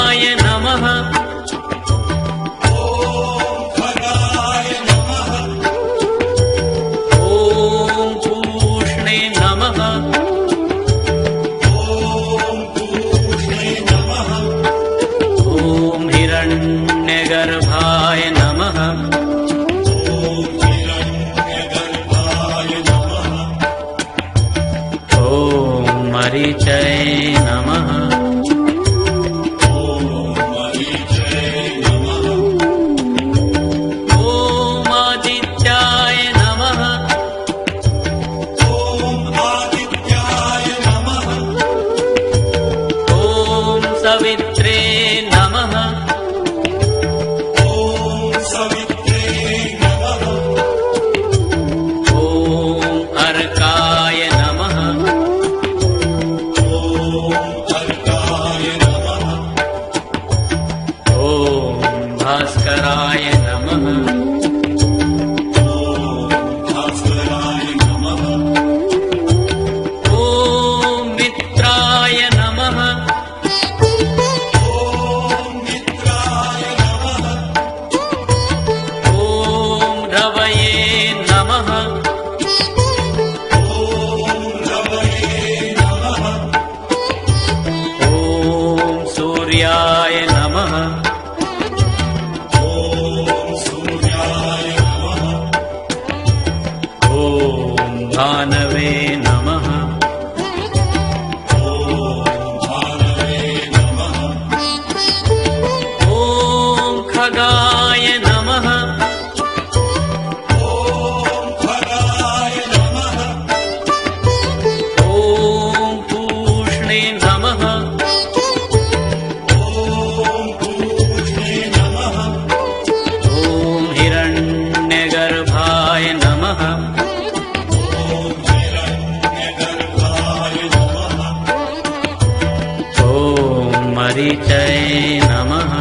खगाय नमः। ॐ पूष्णे नमः। ॐ हिरण्यगर्भाय नमः। ॐ मरीचये नमः। ॐ आदित्याय नमः। ॐ सवित्रे नमः। ॐ अर्काय नमः। ॐ भास्कराय नमः। ॐ मित्राय नमः। ॐ रवये नमः। ॐ सूर्याय नमः। ॐ भानवे नमः। ॐ खगाय नमः। ॐ पूष्णे नमः। ॐ हिरण्यगर्भाय नमः। ॐ मरीचये नमः।